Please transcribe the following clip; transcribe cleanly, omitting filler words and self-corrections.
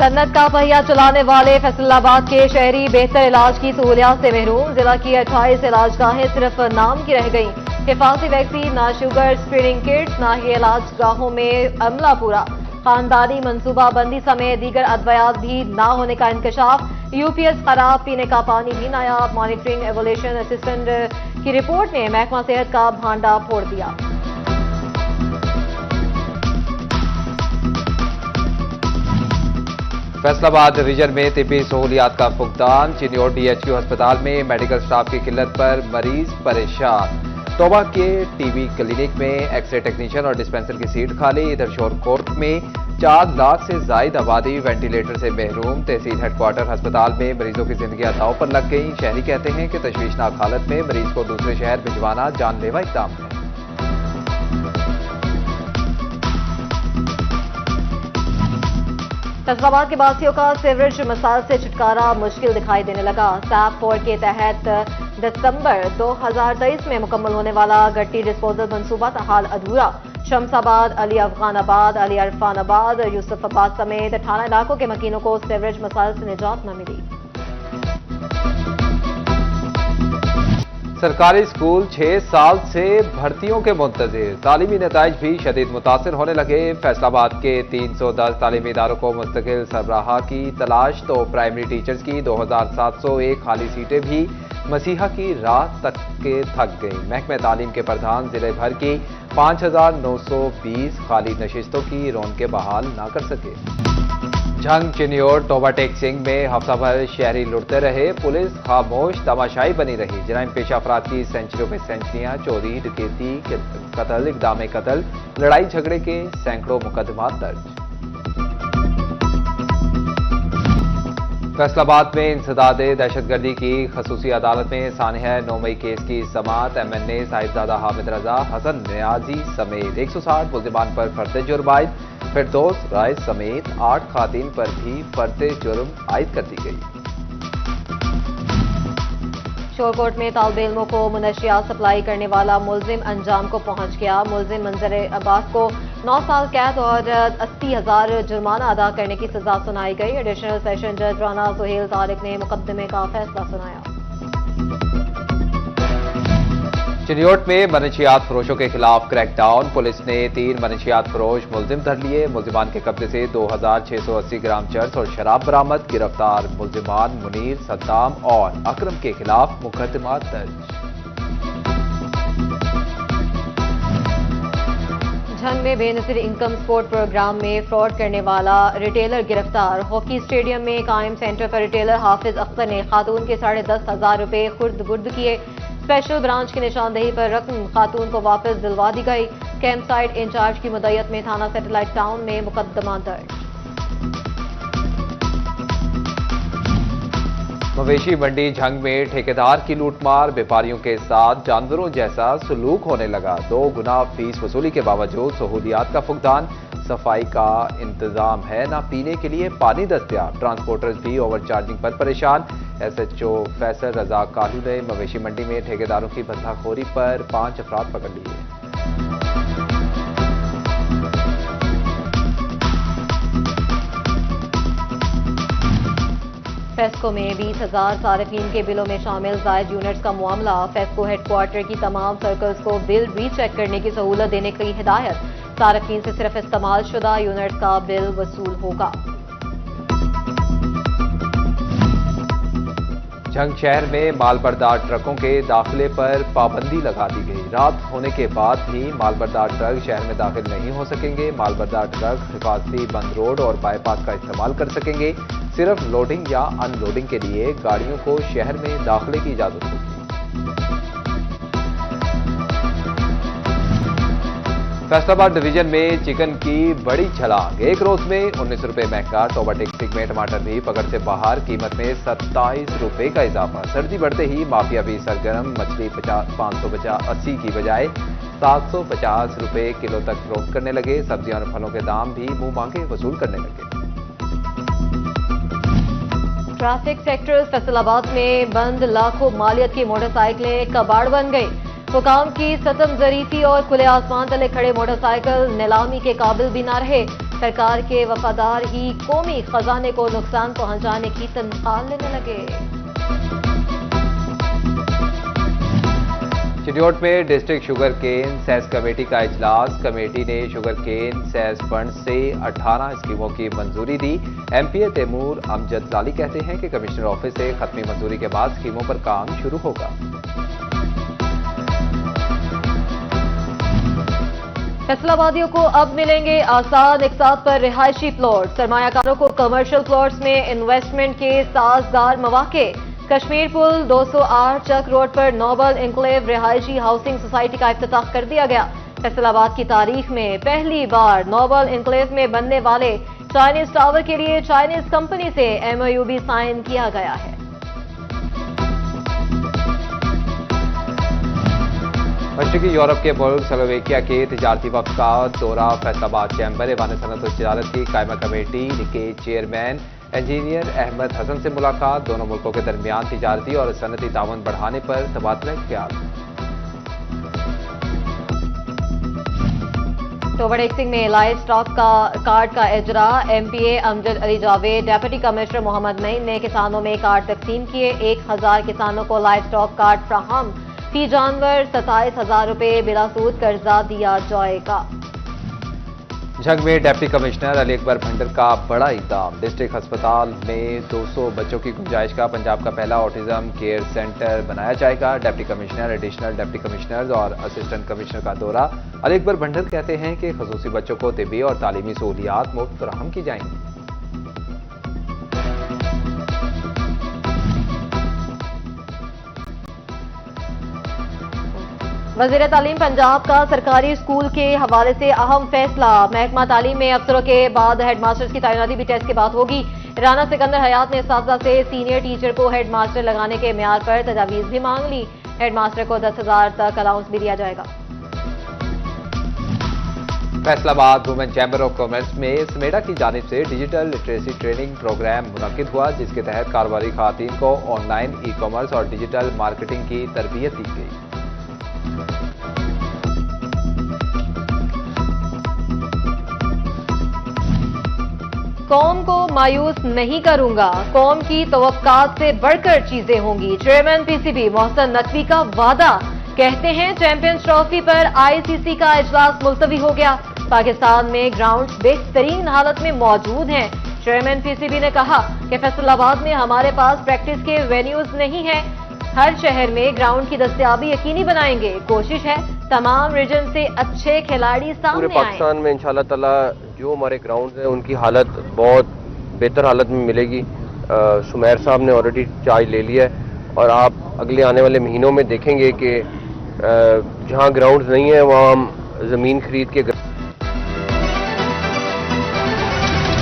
सन्नत का पहिया चलाने वाले फैसलाबाद के शहरी बेहतर इलाज की सहूलियात से महरूम। जिला की 28 इलाज गाहें सिर्फ नाम की रह गईं। हिफाजती वैक्सीन, ना शुगर स्क्रीनिंग किट्स, ना ही इलाज गाहों में अमला पूरा। खानदानी मनसूबाबंदी समेत दीगर अद्वियात भी ना होने का इंकशाफ। यूपीएस खराब, पीने का पानी भी नायाब। मॉनिटरिंग एवोल्यूशन असिस्टेंट की रिपोर्ट ने महकमा सेहत का भांडा फोड़ दिया। फैसलाबाद रीजन में तिब्बी सहूलियात का फुकदान। चिन्योट डीएचक्यू अस्पताल में मेडिकल स्टाफ की किल्लत पर मरीज परेशान। तोबा के टीबी क्लिनिक में एक्सरे टेक्नीशियन और डिस्पेंसर की सीट खाली। इधर शोरकोट में 4 लाख से जायद आबादी वेंटिलेटर से महरूम। तहसील हेडक्वार्टर अस्पताल में मरीजों की जिंदगी दांव पर लग गई। शहरी कहते हैं कि तशवीशनाक हालत में मरीज को दूसरे शहर भिजवाना जानलेवा इक़दाम है। फैसलाबाद के बासियों का सीवरेज मसाइल से छुटकारा मुश्किल दिखाई देने लगा। सैप 4 के तहत दिसंबर 2023 में मुकम्मल होने वाला गट्टी डिस्पोजल मंसूबा ताहाल अधूरा। शमसाबाद, अली अफगानाबाद, अली अरफानाबाद, यूसुफाबाद समेत 18 इलाकों के मकीनों को सीवरेज मसाइल से निजात न मिली। सरकारी स्कूल 6 साल से भर्तियों के मुंतजिर। तालीमी नताइज भी शदीद मुतासिर होने लगे। फैसलाबाद के 310 तालीमी इदारों को मुस्तकिल सरबराह की तलाश तो प्राइमरी टीचर्स की 2701 खाली सीटें भी मसीहा की राह तक के थक गई। महकमे तालीम के प्रधान जिले भर की 5920 खाली नशिस्तों की रौनकें बहाल ना कर सके। झंग, चिन्योट, तोबा टेक सिंह में हफ्ता भर शहरी लुटते रहे। पुलिस खामोश तमाशाई बनी रही। जराइम पेशा अफराद की सेंचुरियों में सेंचुरियां, चोरी, डकैती, कत्ल, इक़दाम कत्ल, लड़ाई झगड़े के सैकड़ों मुकदमात दर्ज। फैसलाबाद में इंसदादे दहशतगर्दी की खसूसी अदालत में सानिया 9 मई केस की समाअत। MNA साहिबजादा हामिद रजा, हसन नियाजी समेत 160 मुल्जिमान पर फर्द जुर्म आयद। फिरदौस राय समेत 8 खातिन पर भी फर्द जुर्म आयद कर दी गई। शोरकोट में तालिबे इल्मों को मुनशियात सप्लाई करने वाला मुलजिम अंजाम को पहुंच गया। मुलजिम मंजर अब्बास को 9 साल कैद और 80,000 जुर्माना अदा करने की सजा सुनाई गई। एडिशनल सेशन जज राना सुहेल तारिक ने मुकदमे का फैसला सुनाया। चिन्योट में मनशियात फरोशों के खिलाफ क्रैकडाउन। पुलिस ने 3 मनशियात फरोश मुलजिम धर लिए। मुलजिमान के कब्जे से 2680 ग्राम चरस और शराब बरामद। गिरफ्तार मुलजिमान मुनीर, सद्दाम और अकरम के खिलाफ मुकदमा दर्ज। झंग में बेनसीर इनकम सपोर्ट प्रोग्राम में फ्रॉड करने वाला रिटेलर गिरफ्तार। हॉकी स्टेडियम में कायम सेंटर पर रिटेलर हाफिज अख्तर ने खातून के 10,500 रुपए खुर्द बुर्द किए। स्पेशल ब्रांच की निशानदेही पर रकम खातून को वापस दिलवा दी गई। कैंप साइट इंचार्ज की मुद्दत में थाना सैटेलाइट टाउन में मुकदमा दर्ज। मवेशी मंडी झंग में ठेकेदार की लूटमार। व्यापारियों के साथ जानवरों जैसा सलूक होने लगा। 2 गुना फीस वसूली के बावजूद सहूलियात का फुकदान। सफाई का इंतजाम है, ना पीने के लिए पानी दस्तयाब। ट्रांसपोर्टर्स भी ओवर चार्जिंग पर परेशान। SHO फैसल रजा कालू ने मवेशी मंडी में ठेकेदारों की बंधाखोरी पर 5 अफराद पकड़ लिए। फेस्को में 20,000 सार्फिन के बिलों में शामिल जायद यूनिट्स का मामला। फेस्को हेडक्वार्टर की तमाम सर्कल्स को बिल रीचेक करने की सहूलत देने की हिदायत। सार्फिन से सिर्फ इस्तेमाल शुदा यूनिट्स का बिल वसूल होगा। झंग शहर में मालबरदार ट्रकों के दाखिले पर पाबंदी लगा दी गई। रात होने के बाद भी मालबरदार ट्रक शहर में दाखिल नहीं हो सकेंगे। मालबरदार ट्रक हिफाजती बंद रोड और बाईपास का इस्तेमाल कर सकेंगे। सिर्फ लोडिंग या अनलोडिंग के लिए गाड़ियों को शहर में दाखिले की इजाजत होगी। फैसलाबाद डिवीजन में चिकन की बड़ी छलांग। एक रोज में 19 रुपए महंगा। तोबा टेक सिंह में टमाटर भी पकड़ से बाहर। कीमत में 27 रुपए का इजाफा। सर्दी बढ़ते ही माफिया भी सरगर्म। मछली 580 की बजाय 750 रुपए किलो तक फरोख्त करने लगे। सब्जियों और फलों के दाम भी मुंह मांगे वसूल करने लगे। ट्रैफिक सेक्टर फैसलाबाद में बंद लाखों मालियत की मोटरसाइकिलें कबाड़ बन गई। हुकाम की सतम जरीफी और खुले आसमान तले खड़े मोटरसाइकिल नीलामी के काबिल भी न रहे। सरकार के वफादार ही कौमी खजाने को नुकसान पहुंचाने की तनख्वाह लेने लगे। चिन्योट में district sugar cane cess committee का इजलास। कमेटी ने शुगर केन सेस फंड से 18 स्कीमों की मंजूरी दी। एमपीए तैमूर अमजद लाली कहते हैं कि कमिश्नर ऑफिस से खत्मी मंजूरी के बाद स्कीमों पर काम शुरू होगा। फैसलाबादियों को अब मिलेंगे आसान इकसात पर रिहायशी प्लॉट। सरमायाकारों को कमर्शियल प्लॉट्स में इन्वेस्टमेंट के साजगार मौके। कश्मीर पुल 208 चक रोड पर नोबल इनक्लेव रिहायशी हाउसिंग सोसाइटी का इफ्तिताह कर दिया गया। फैसलाबाद की तारीख में पहली बार नोबल इनक्लेव में बनने वाले चाइनीज टावर के लिए चाइनीज कंपनी से एमओयू भी साइन किया गया है। मशरकी यूरोप के मुल्क स्लोवेकिया के तिजारती वफ्द का दौरा। फैसलाबाद चैम्बर एवान सनत और तिजारत की कायमा कमेटी के चेयरमैन इंजीनियर अहमद हसन से मुलाकात। दोनों मुल्कों के दरमियान तिजारती और सनती ताउन बढ़ाने पर तबादला ख्याल। टोबर एक्सिंग में लाइव स्टॉक का कार्ड का इजरा। MPA Amjad Ali Javed deputy commissioner Mohammad Naeem ने किसानों में कार्ड तकसीम किए। 1000 किसानों को लाइव स्टॉक कार्ड फ्राहम। फी जानवर 27,000 रुपये बिला सूद कर्जा दिया जाएगा। झंग में डिप्टी कमिश्नर अली अकबर भंडर का बड़ा इक़दाम। डिस्ट्रिक्ट अस्पताल में 200 बच्चों की गुंजाइश का पंजाब का पहला ऑटिज्म केयर सेंटर बनाया जाएगा। Deputy commissioner, additional deputy commissioner और असिस्टेंट कमिश्नर का दौरा। अली अकबर भंडर कहते हैं कि खुसूसी बच्चों को तिब्बी और तालीमी सहूलियात मुफ्त फराहम की जाएंगी। वज़ीर तालीम पंजाब का सरकारी स्कूल के हवाले से अहम फैसला। महकमा तालीम में अफसरों के बाद हेडमास्टर्स की तैनाती भी टेस्ट के बाद होगी। राना सिकंदर हयात ने इस्तादा से सीनियर टीचर को हेडमास्टर लगाने के म्यार पर तजावीज़ भी मांग ली। हेडमास्टर को 10,000 तक अलाउंस भी दिया जाएगा। Faisalabad women chamber of commerce में समेडा की जानिब से डिजिटल लिटरेसी ट्रेनिंग प्रोग्राम मुनक्किद हुआ, जिसके तहत कारोबारी खातून को ऑनलाइन ई कॉमर्स और डिजिटल मार्केटिंग की तरबियत दी गई। कौम को मायूस नहीं करूंगा, कौम की तवक्कात से बढ़कर चीजें होंगी। चेयरमैन पीसीबी मोहसिन नकवी का वादा। कहते हैं चैंपियंस ट्रॉफी पर आईसीसी का इजलास मुलतवी हो गया। पाकिस्तान में ग्राउंड्स बेहतरीन हालत में मौजूद हैं। चेयरमैन पीसीबी ने कहा कि फैसलाबाद में हमारे पास प्रैक्टिस के वेन्यूज नहीं है। हर शहर में ग्राउंड की दस्तयाबी यकीनी बनाएंगे। कोशिश है तमाम रीजन से अच्छे खिलाड़ी सामने पूरे पाकिस्तान में इंशाल्लाह ताला जो हमारे ग्राउंड हैं उनकी हालत बहुत बेहतर हालत में मिलेगी। सुमैर साहब ने ऑलरेडी चार्ज ले लिया है और आप अगले आने वाले महीनों में देखेंगे कि जहां ग्राउंड्स नहीं है वहां हम ज़मीन खरीद के